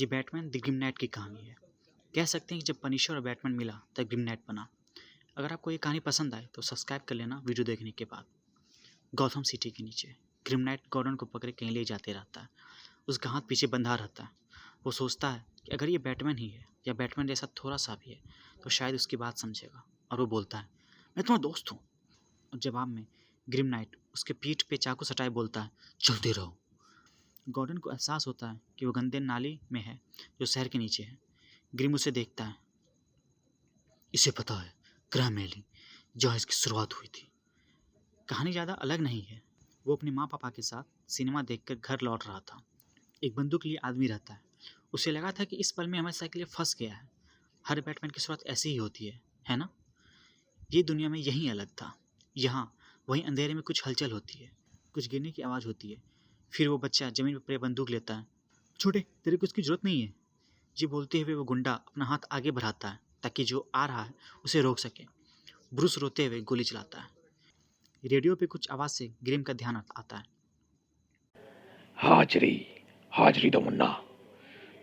ये Batman the Grimm night की कहानी है। कह सकते हैं कि जब पनिशर और बैटमैन मिला तब ग्रिम नाइट बना। अगर आपको ये कहानी पसंद आए तो सब्सक्राइब कर लेना वीडियो देखने के बाद। गॉथम सिटी के नीचे ग्रिम नाइट गॉर्डन को पकड़े कहीं ले जाते रहता है। उसका हाथ पीछे बंधा रहता है। वो सोचता है कि अगर ये बैटमैन ही है या बैटमैन जैसा थोड़ा सा भी है तो शायद उसकी बात समझेगा। और वो बोलता है, मैं तुम्हारा दोस्त हूँ। और जवाब में ग्रिम नाइट उसके पीठ पे चाकू सटाए बोलता है, चलते रहो। गॉर्डन को एहसास होता है कि वो गंदे नाली में है जो शहर के नीचे है। ग्रिम उसे देखता है। इसे पता है, ग्रैम एली, जहाँ इसकी शुरुआत हुई थी। कहानी ज़्यादा अलग नहीं है। वो अपने माँ पापा के साथ सिनेमा देखकर घर लौट रहा था। एक बंदूक लिए आदमी रहता है। उसे लगा था कि इस पल में हमेशा के लिए फंस गया है। हर बैटमैन की शुरुआत ऐसी ही होती है ना? ये दुनिया में यही अलग था। यहाँ वहीं अंधेरे में कुछ हलचल होती है, कुछ गिरने की आवाज़ होती है। फिर वो बच्चा ज़मीन पर पड़े बंदूक लेता है। छोटे, तेरे को इसकी जरूरत नहीं है। ये बोलते हुए वो गुंडा अपना हाथ आगे बढ़ाता है ताकि जो आ रहा है उसे रोक सके। ब्रूस रोते हुए गोली चलाता है। रेडियो पे कुछ आवाज़ से ग्रिम का ध्यान आता है। हाजरी, हाजरी दो मुन्ना।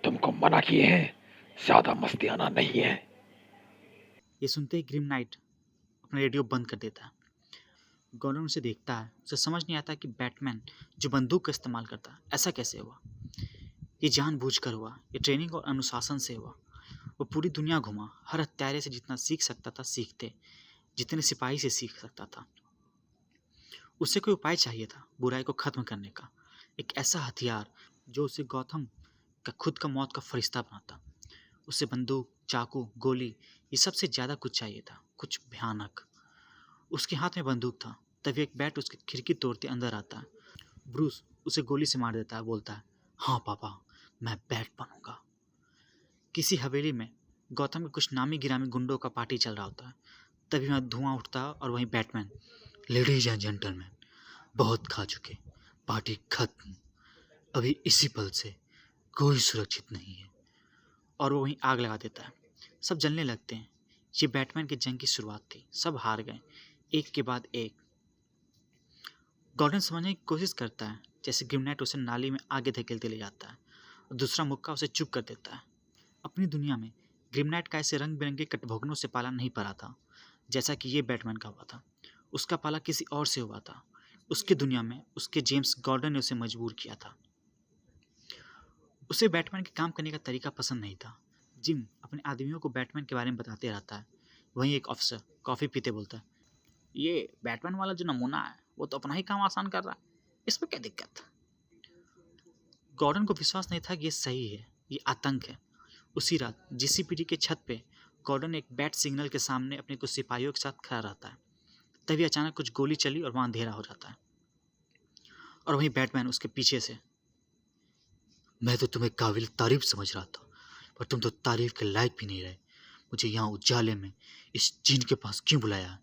तुमको मना किए हैं, ज्यादा मस्ती आना नहीं है। ये सुनते ही ग्रिम नाइट अपना रेडियो बंद कर देता है। गॉर्डन उसे देखता है। उसे समझ नहीं आता कि बैटमैन जो बंदूक का इस्तेमाल करता है ऐसा कैसे हुआ। ये जानबूझकर हुआ, ये ट्रेनिंग और अनुशासन से हुआ। वो पूरी दुनिया घुमा, हर हत्यारे से जितना सीख सकता था सीखते, जितने सिपाही से सीख सकता था। उसे कोई उपाय चाहिए था बुराई को खत्म करने का, एक ऐसा हथियार जो उसे गौथम का खुद का मौत का फरिश्ता बनाता। उसे बंदूक, चाकू, गोली, ये सबसे ज़्यादा कुछ चाहिए था, कुछ भयानक। उसके हाथ में बंदूक था। तभी एक बैट उसकी खिड़की तोड़ते अंदर आता है। ब्रूस उसे गोली से मार देता है, बोलता है, हाँ पापा, मैं बैट बनूंगा। किसी हवेली में गौतम के कुछ नामी गिरामी गुंडों का पार्टी चल रहा होता है। तभी वहाँ धुआं उठता है और वहीं बैटमैन, लेडीज एंड जेंटलमैन, बहुत खा चुके, पार्टी खत्म, अभी इसी पल से कोई सुरक्षित नहीं है। और वो वहीं आग लगा देता है। सब जलने लगते हैं। ये बैटमैन की जंग की शुरुआत थी। सब हार गए, एक के बाद एक। गॉर्डन समझने की कोशिश करता है जैसे ग्रिम नाइट उसे नाली में आगे धकेलते ले जाता है और दूसरा मुक्का उसे चुप कर देता है। अपनी दुनिया में ग्रिम नाइट का ऐसे रंग बिरंगे कटभोगनों से पाला नहीं पड़ा था जैसा कि ये बैटमैन का हुआ था। उसका पाला किसी और से हुआ था। उसकी दुनिया में उसके जेम्स गॉर्डन ने उसे मजबूर किया था। उसे बैटमैन के काम करने का तरीका पसंद नहीं था। जिम अपने आदमियों को बैटमैन के बारे में बताते रहता है। वहीं एक अफसर कॉफ़ी पीते बोलता है, ये बैटमैन वाला जो नमूना है वो तो अपना ही काम आसान कर रहा है, इसमें क्या दिक्कत। गॉर्डन को विश्वास नहीं था कि ये सही है, ये आतंक है। उसी रात जीसीपीडी के छत पे गॉर्डन एक बैट सिग्नल के सामने अपने कुछ सिपाहियों के साथ खड़ा रहता है। तभी अचानक कुछ गोली चली और वहाँ अंधेरा हो जाता है। और वहीं बैटमैन उसके पीछे से, मैं तो तुम्हें काबिल तारीफ समझ रहा था, पर तुम तो तारीफ के लायक भी नहीं रहे। मुझे यहाँ उजाले में इस जिन के पास क्यों बुलाया।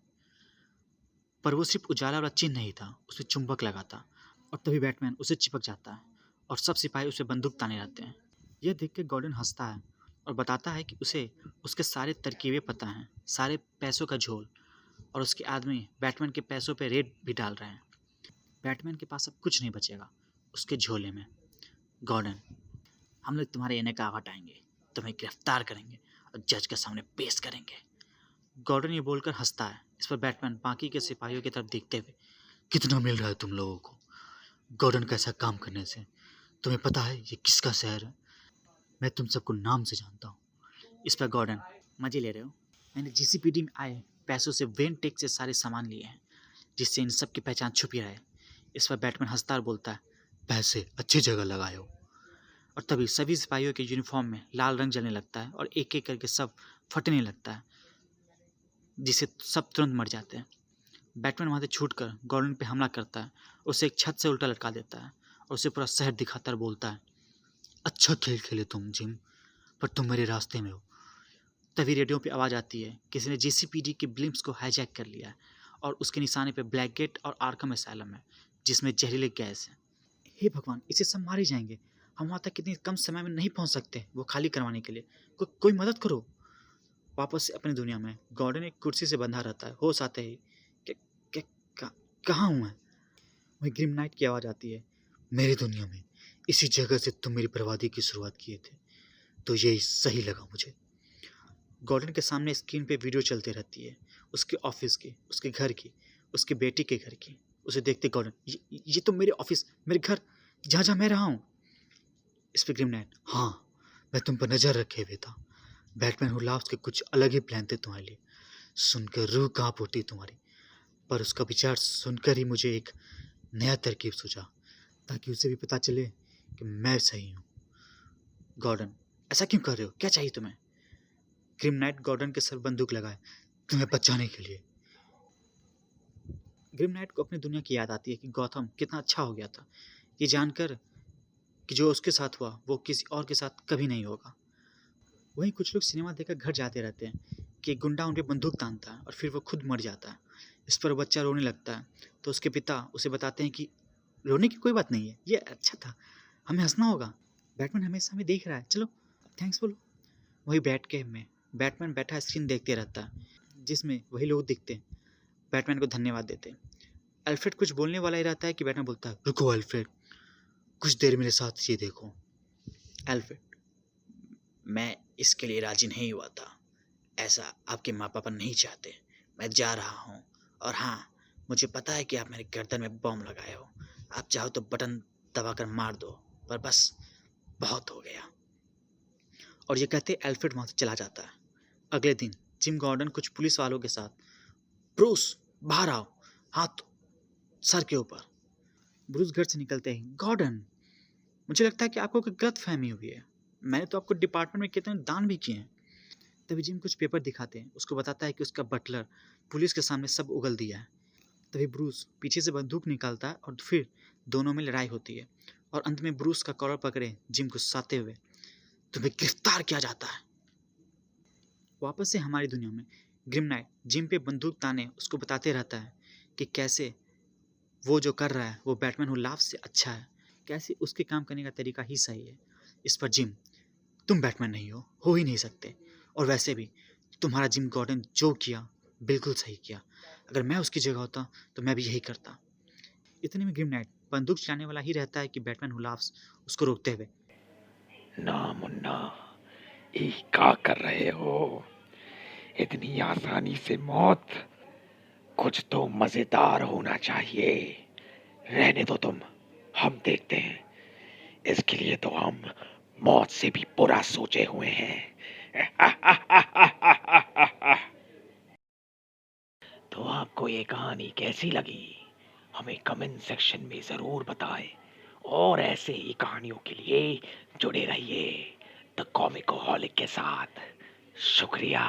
पर वो सिर्फ उजाला वाला चिन्ह नहीं था, उसमें चुंबक लगा था। और तभी बैटमैन उसे चिपक जाता है और सब सिपाही उसे बंदूक ताने रहते हैं। यह देख के गॉर्डन हंसता है और बताता है कि उसे उसके सारे तरकीबें पता हैं, सारे पैसों का झोल। और उसके आदमी बैटमैन के पैसों पे रेड भी डाल रहे हैं। बैटमैन के पास अब कुछ नहीं बचेगा उसके झोले में। गॉर्डन, हम लोग तुम्हारे एने का हटाएंगे, तुम्हें गिरफ्तार करेंगे और जज के सामने पेश करेंगे। गॉर्डन ये बोलकर हंसता है। इस पर बैटमैन बाकी के सिपाहियों की तरफ देखते हुए, कितना मिल रहा है तुम लोगों को गॉर्डन का ऐसा काम करने से? तुम्हें पता है ये किसका शहर है? मैं तुम सबको नाम से जानता हूँ। इस पर गॉर्डन, मजे ले रहे हो? मैंने जीसीपीडी में आए पैसों से वेन टेक से सारे सामान लिए हैं जिससे इन सब की पहचान छुपी रहे। इस पर बैटमैन हंसता और बोलता है, पैसे अच्छी जगह लगाए हो। और तभी सभी सिपाहियों के यूनिफॉर्म में लाल रंग जलने लगता है और एक एक करके सब फटने लगता है, जिससे सब तुरंत मर जाते हैं। बैटमैन वहाँ से छूटकर गॉर्डन पे हमला करता है, उसे एक छत से उल्टा लटका देता है और उसे पूरा शहर दिखाता और बोलता है, अच्छा खेल खेले तुम जिम, पर तुम मेरे रास्ते में हो। तभी रेडियो पे आवाज़ आती है, किसी ने जीसीपीडी के ब्लिम्स को हाईजैक कर लिया है और उसके निशाने पे ब्लैक गेट और आर्कम एसाइलम है जिसमें जहरीले गैस है। हे भगवान, इसे सब मारे जाएंगे। हम वहाँ तक कितने कम समय में नहीं पहुँच सकते वो खाली करवाने के लिए। कोई मदद करो। वापस से अपनी दुनिया में गॉर्डन एक कुर्सी से बंधा रहता है। होश आते ही, "क्या- क्या- कहाँ हूँ मैं?" वहीं ग्रिम नाइट की आवाज़ आती है, मेरी दुनिया में, इसी जगह से तुम मेरी बर्बादी की शुरुआत किए थे। तो यही सही लगा मुझे। गॉर्डन के सामने स्क्रीन पे वीडियो चलती रहती है, उसके ऑफिस की, उसके घर की, उसकी बेटी के घर की। उसे देखते गॉर्डन, ये तो मेरे ऑफिस, मेरे घर, जहाँ जहाँ मैं रहा हूँ। इस पे ग्रिम नाइट, हाँ, मैं तुम पर नजर रखे हुए था। बैटमैन हु लाफ्स के कुछ अलग ही प्लान थे तुम्हारे लिए। सुनकर रूह कांप उठी तुम्हारी। पर उसका विचार सुनकर ही मुझे एक नया तरकीब सूझा, ताकि उसे भी पता चले कि मैं सही हूँ। गॉर्डन, ऐसा क्यों कर रहे हो? क्या चाहिए तुम्हें? ग्रिम नाइट गॉर्डन के सर बंदूक लगाए, तुम्हें बचाने के लिए। ग्रिम नाइट को अपनी दुनिया की याद आती है कि गौथम कितना अच्छा हो गया था, ये जानकर कि जो उसके साथ हुआ वो किसी और के साथ कभी नहीं होगा। वहीं कुछ लोग सिनेमा देखकर घर जाते रहते हैं कि एक गुंडा उन पे बंदूक तानता है और फिर वो खुद मर जाता है। इस पर बच्चा रोने लगता है, तो उसके पिता उसे बताते हैं कि रोने की कोई बात नहीं है, ये अच्छा था, हमें हंसना होगा। बैटमैन हमेशा हमें देख रहा है, चलो थैंक्स बोलो। वही बैट के में बैटमैन बैठा स्क्रीन देखते रहता है, जिसमें वही लोग दिखते हैं, बैटमैन को धन्यवाद देते हैं। अल्फ्रेड कुछ बोलने वाला ही रहता है कि बैटमैन बोलता है, रुको अल्फ्रेड, कुछ देर मेरे साथ ये देखो। अल्फ्रेड, मैं इसके लिए राजी नहीं हुआ था, ऐसा आपके माँ पापा नहीं चाहते। मैं जा रहा हूँ, और हाँ, मुझे पता है कि आप मेरे गर्दन में बॉम्ब लगाए हो। आप चाहो तो बटन दबाकर मार दो, पर बस बहुत हो गया। और ये कहते अल्फ्रेड वहाँ से चला जाता है। अगले दिन जिम गॉर्डन कुछ पुलिस वालों के साथ, ब्रूस बाहर आओ, हाथ सर के ऊपर। ब्रूस घर से निकलते ही, गॉर्डन, मुझे लगता है कि आपको कोई गलत फहमी हुई है, मैंने तो आपको डिपार्टमेंट में कितने दान भी किए हैं। तभी जिम कुछ पेपर दिखाते हैं, उसको बताता है कि उसका बटलर पुलिस के सामने सब उगल दिया है। तभी ब्रूस पीछे से बंदूक निकालता है और फिर दोनों में लड़ाई होती है, और अंत में ब्रूस का कॉलर पकड़े जिम को गुस्साते हुए तुम्हें गिरफ्तार किया जाता है। वापस से हमारी दुनिया में ग्रिम नाइट जिम पे बंदूक ताने उसको बताते रहता है कि कैसे वो जो कर रहा है वो बैटमैन हु लाफ से अच्छा है, कैसे उसके काम करने का तरीका ही सही है। इस पर जिम, तुम बैटमैन नहीं हो ही नहीं सकते, और वैसे भी तुम्हारा जिम गॉर्डन जो किया बिल्कुल सही किया, अगर मैं उसकी जगह होता तो मैं भी यही करता। इतने में ग्रिम नाइट बंदूक चलाने वाला ही रहता है कि बैटमैन हु लाफ्स उसको रोकते हुए, ना मुन्ना, ये क्या कर रहे हो? इतनी आसानी से मौत? कुछ तो मजेदार होना चाहिए। रहने दो तुम, हम देखते हैं। इसके लिए तो हम मौत से भी बुरा सोचे हुए हैं। तो आपको ये कहानी कैसी लगी? हमें कमेंट सेक्शन में ज़रूर बताएं, और ऐसे ही कहानियों के लिए जुड़े रहिए द कॉमिकोहॉलिक के साथ। शुक्रिया।